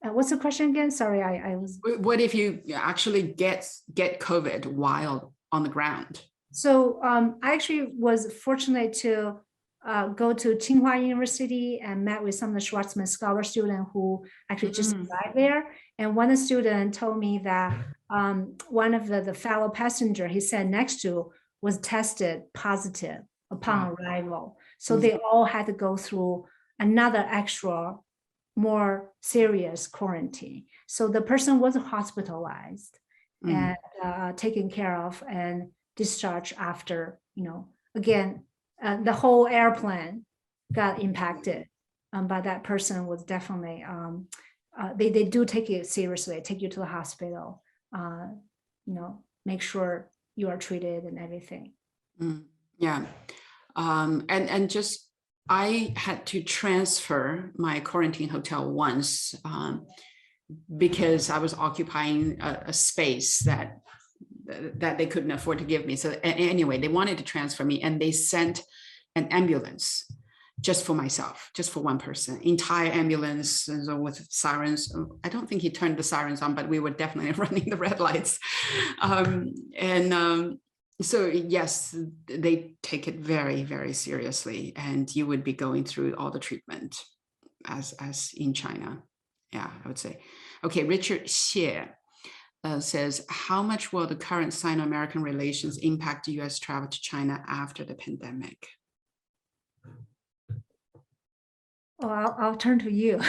What's the question again? Sorry, I was. What if you actually get COVID while on the ground? So I actually was fortunate to go to Tsinghua University and met with some of the Schwarzman Scholar students who actually just arrived there. And one of the students told me that one of the fellow passenger he sat next to was tested positive upon arrival. So they all had to go through another extra, more serious quarantine. So the person was hospitalized and taken care of and discharged after, again, the whole airplane got impacted. But that person was definitely, they do take it seriously, take you to the hospital, make sure you are treated and everything. Yeah. And just I had to transfer my quarantine hotel once because I was occupying a space that they couldn't afford to give me. So anyway, they wanted to transfer me, and they sent an ambulance just for myself, just for one person, entire ambulance with sirens. I don't think he turned the sirens on, but we were definitely running the red lights. So yes, they take it very, very seriously, and you would be going through all the treatment as in China. Yeah, I would say. Okay, Richard Xie says, how much will the current Sino-American relations impact US travel to China after the pandemic? Well, I'll turn to you.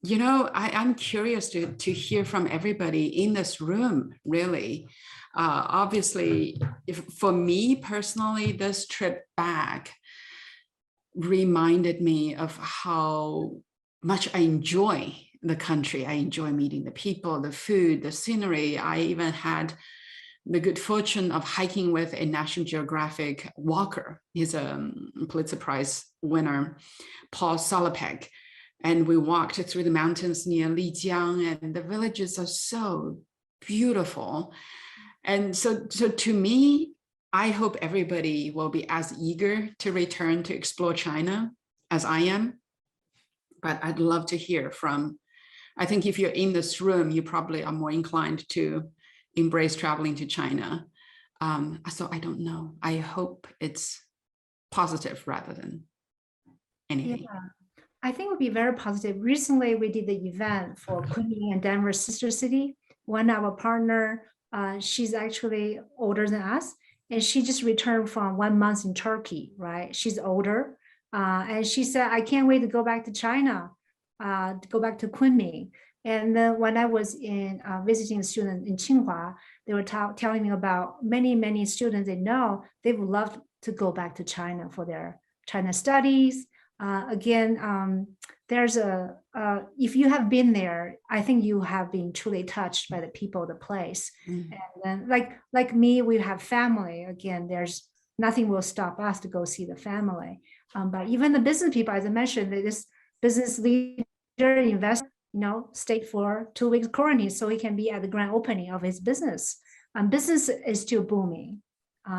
You know, I'm curious to hear from everybody in this room, really. Obviously, for me personally, this trip back reminded me of how much I enjoy the country. I enjoy meeting the people, the food, the scenery. I even had the good fortune of hiking with a National Geographic walker. He's a Pulitzer Prize winner, Paul Solopek. And we walked through the mountains near Lijiang, and the villages are so beautiful. And so to me, I hope everybody will be as eager to return to explore China as I am. But I'd love to hear from, I think if you're in this room, you probably are more inclined to embrace traveling to China. So I don't know. I hope it's positive rather than anything. Yeah, I think it would be very positive. Recently, we did the event for Kunming and Denver sister city. One of our partner, she's actually older than us, and she just returned from 1 month in Turkey, right? She's older, and she said, I can't wait to go back to China, to go back to Kunming. And then when I was in visiting a student in Tsinghua, they were telling me about many students they know they would love to go back to China for their China studies. Again, there's if you have been there, I think you have been truly touched by the people, the place. Mm-hmm. And then like me, we have family. Again, there's nothing will stop us to go see the family. But even the business people, as I mentioned, this business leader, investor, stayed for 2 weeks quarantine so he can be at the grand opening of his business. Business is still booming.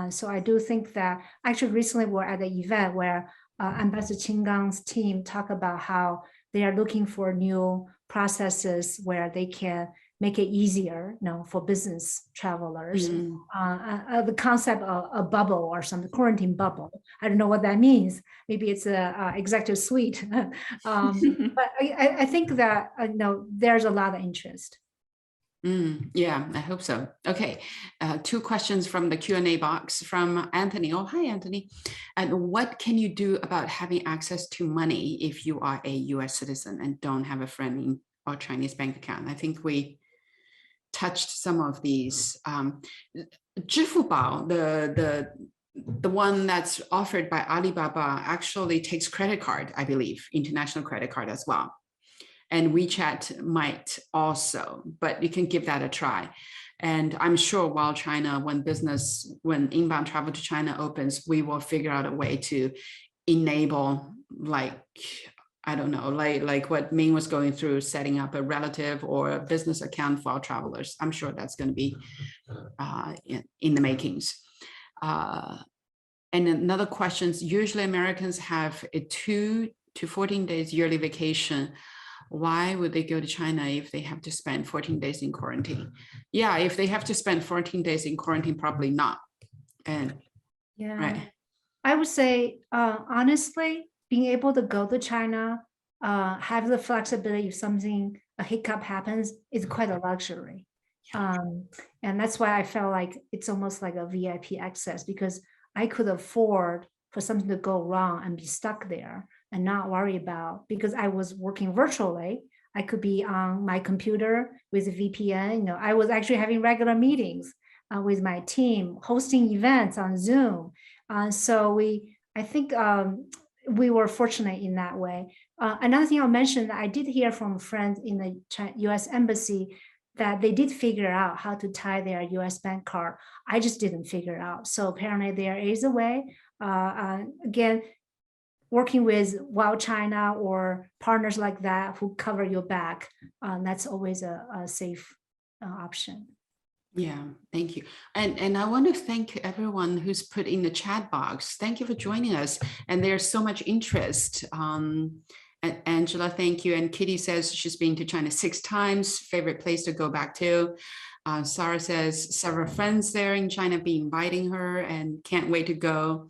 So I do think that actually recently we're at the event where Ambassador Qingang's team talk about how they are looking for new processes where they can make it easier, for business travelers. Mm-hmm. The concept of a bubble or some quarantine bubble. I don't know what that means. Maybe it's a executive suite. But I think that there's a lot of interest. Yeah, I hope so. Okay, 2 questions from the Q&A box from Anthony. Oh, hi, Anthony. And what can you do about having access to money if you are a US citizen and don't have a friend or Chinese bank account? I think we touched some of these. 支付宝, the one that's offered by Alibaba actually takes credit card, I believe, international credit card as well. And WeChat might also, but you can give that a try. And I'm sure WildChina, when inbound travel to China opens, we will figure out a way to enable, I don't know, like what Ming was going through, setting up a relative or a business account for our travelers. I'm sure that's going to be in the makings. And another question, usually Americans have a 2 to 14 days yearly vacation. Why would they go to China if they have to spend 14 days in quarantine? Yeah, if they have to spend 14 days in quarantine, probably not. And yeah, right. I would say, honestly, being able to go to China, have the flexibility if a hiccup happens, is quite a luxury. Yeah. And that's why I felt like it's almost like a VIP access, because I could afford for something to go wrong and be stuck there and not worry about, because I was working virtually. I could be on my computer with a VPN. I was actually having regular meetings with my team, hosting events on Zoom. So I think we were fortunate in that way. Another thing I'll mention, I did hear from friends in the US Embassy, that they did figure out how to tie their US bank card. I just didn't figure it out. So apparently there is a way. Again, working with WildChina or partners like that who cover your back, that's always a safe option. Yeah, thank you. And I want to thank everyone who's put in the chat box. Thank you for joining us. And there's so much interest. And Angela, thank you. And Kitty says she's been to China 6 times, favorite place to go back to. Sarah says several friends there in China be inviting her and can't wait to go.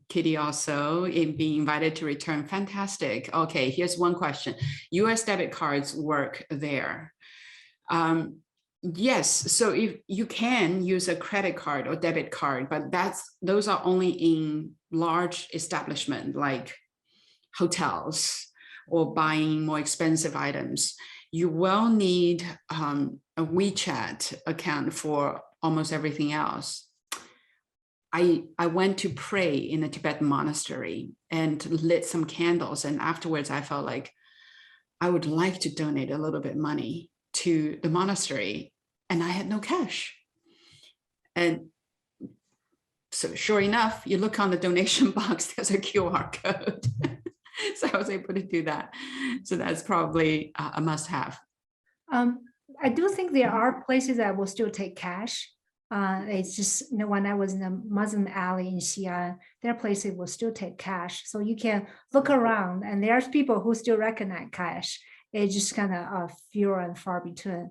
Kitty also being invited to return. Fantastic. Okay, here's one question. US debit cards work there? Yes, so if you can use a credit card or debit card, but those are only in large establishment like hotels or buying more expensive items. You will need a WeChat account for almost everything else. I went to pray in a Tibetan monastery and lit some candles, and afterwards I felt like I would like to donate a little bit of money to the monastery, and I had no cash. And so sure enough, you look on the donation box, there's a QR code. So I was able to do that. So that's probably a must-have. I do think there are places that will still take cash. It's just, when I was in a Muslim alley in Xi'an, there are places will still take cash. So you can look around, and there's people who still recognize cash. It's just kind of few and far between.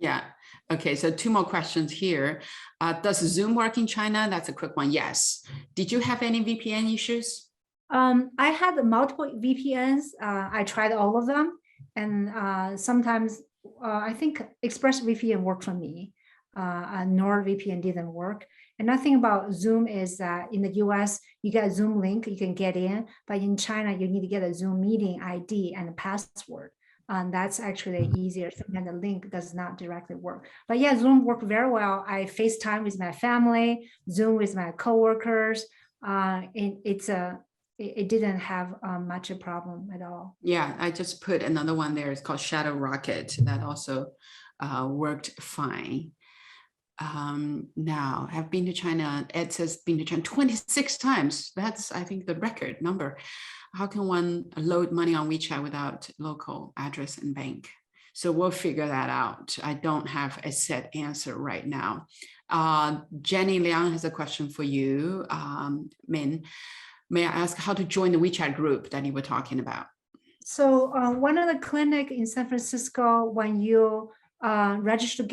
Yeah. Okay. So 2 more questions here. Does Zoom work in China? That's a quick one. Yes. Did you have any VPN issues? I had multiple VPNs. I tried all of them. And sometimes I think ExpressVPN worked for me. NordVPN didn't work. Another thing about Zoom is that in the US, you get a Zoom link, you can get in, but in China, you need to get a Zoom meeting ID and a password. That's actually easier. Sometimes the link does not directly work. But yeah, Zoom worked very well. I FaceTime with my family, Zoom with my coworkers. It didn't have much a problem at all. Yeah, I just put another one there. It's called Shadow Rocket. That also worked fine. Now, I've been to China. Ed says been to China 26 times. That's, I think, the record number. How can one load money on WeChat without local address and bank? So we'll figure that out. I don't have a set answer right now. Jenny Liang has a question for you, Min. May I ask how to join the WeChat group that you were talking about? So one of the clinic in San Francisco, when you register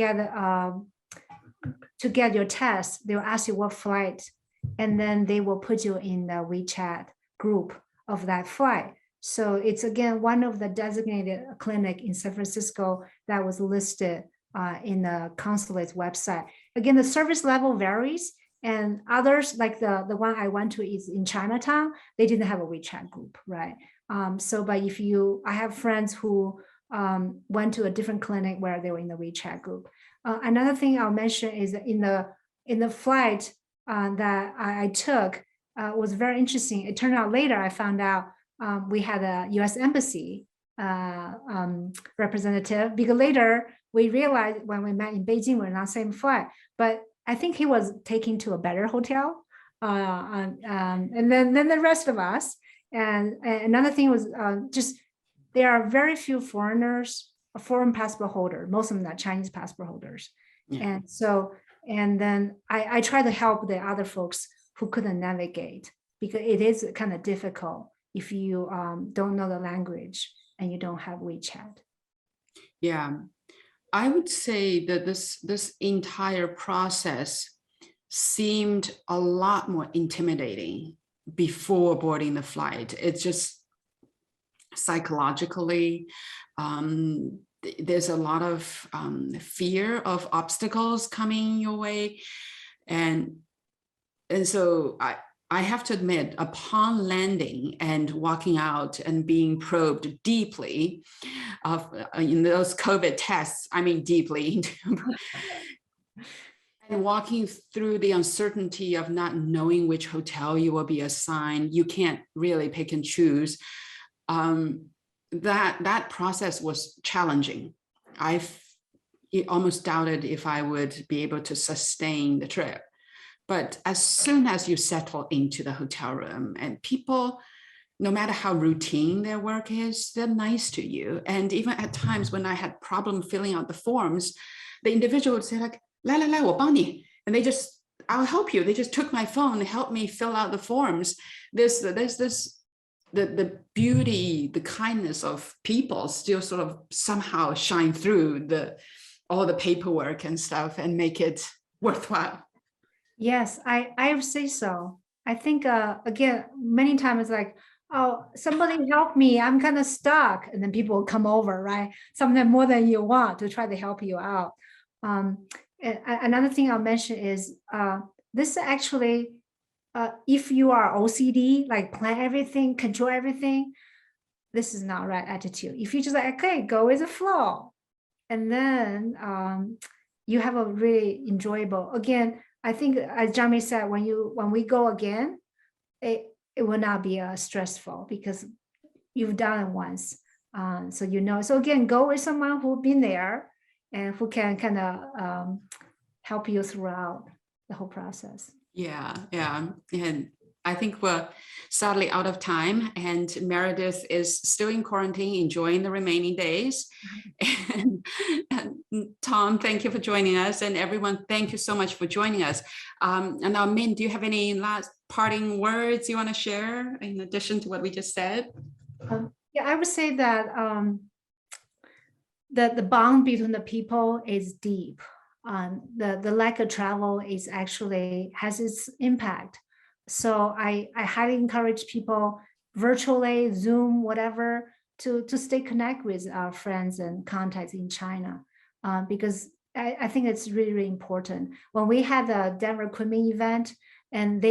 to get your test, they'll ask you what flight, and then they will put you in the WeChat group of that flight. So it's, again, one of the designated clinic in San Francisco that was listed in the consulate's website. Again, the service level varies, and others, like the one I went to is in Chinatown, they didn't have a WeChat group, right? But I have friends who went to a different clinic where they were in the WeChat group. Another thing I'll mention is that in the flight that I took was very interesting. It turned out later I found out we had a U.S. embassy representative, because later we realized when we met in Beijing, we're not same flight, but I think he was taken to a better hotel, and then the rest of us. And another thing was just there are very few foreigners, foreign passport holders. Most of them are Chinese passport holders. Yeah. And then I try to help the other folks who couldn't navigate, because it is kind of difficult if you don't know the language and you don't have WeChat. Yeah, I would say that this entire process seemed a lot more intimidating before boarding the flight. It's just psychologically, there's a lot of fear of obstacles coming your way. And so I have to admit, upon landing and walking out and being probed deeply in those COVID tests, I mean deeply, and walking through the uncertainty of not knowing which hotel you will be assigned, you can't really pick and choose. That process was challenging. almost doubted if I would be able to sustain the trip. But as soon as you settle into the hotel room and people, no matter how routine their work is, they're nice to you. And even at times when I had problem filling out the forms, the individual would say like, 来来来，我帮你. And I'll help you. They just took my phone and helped me fill out the forms. There's this, the beauty, the kindness of people still sort of somehow shine through all the paperwork and stuff and make it worthwhile. Yes, I would say so. I think, again, many times like, oh, somebody help me, I'm kind of stuck. And then people will come over, right? Sometimes more than you want to try to help you out. Another thing I'll mention is this actually, if you are OCD, like plan everything, control everything, this is not right attitude. If you just like, okay, go with the flow. And then you have a really enjoyable, again, I think as Zhang said, when we go again, it will not be stressful because you've done it once. So you know, so again, go with someone who's been there and who can kind of help you throughout the whole process. Yeah. And I think we're sadly out of time, and Meredith is still in quarantine, enjoying the remaining days. And Tom, thank you for joining us, and everyone, thank you so much for joining us. And now, Min, do you have any last parting words you want to share in addition to what we just said? Yeah, I would say that the bond between the people is deep. The lack of travel is actually has its impact. So I highly encourage people virtually, Zoom, whatever, to stay connected with our friends and contacts in China, because I think it's really, really important. When we had the Denver Kunming event, and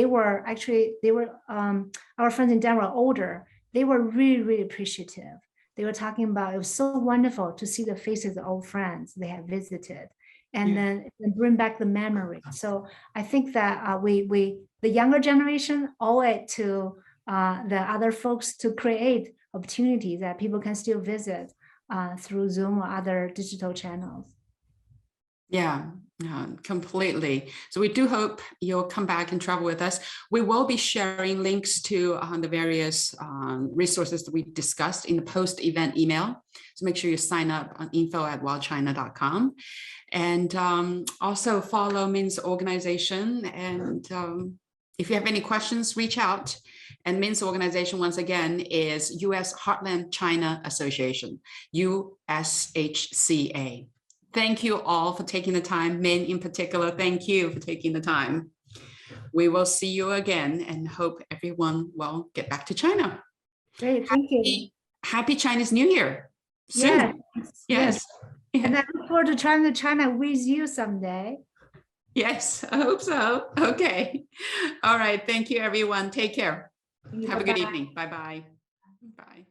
our friends in Denver are older, they were really, really appreciative. They were talking about it was so wonderful to see the faces of old friends they had visited, and then bring back the memory. So I think that the younger generation owe it to the other folks to create opportunities that people can still visit through Zoom or other digital channels. Yeah, completely. So we do hope you'll come back and travel with us. We will be sharing links to the various resources that we discussed in the post-event email. So make sure you sign up on info@wildchina.com. And also follow Min's organization. And if you have any questions, reach out. And Min's organization, once again, is U.S. Heartland China Association, USHCA. Thank you all for taking the time. Min in particular, thank you for taking the time. We will see you again and hope everyone will get back to China. Great, thank you. Happy Chinese New Year. Soon. Yes. And I look forward to traveling to China with you someday. Yes, I hope so. Okay. All right. Thank you, everyone. Take care. Have a good evening. Bye-bye. Bye.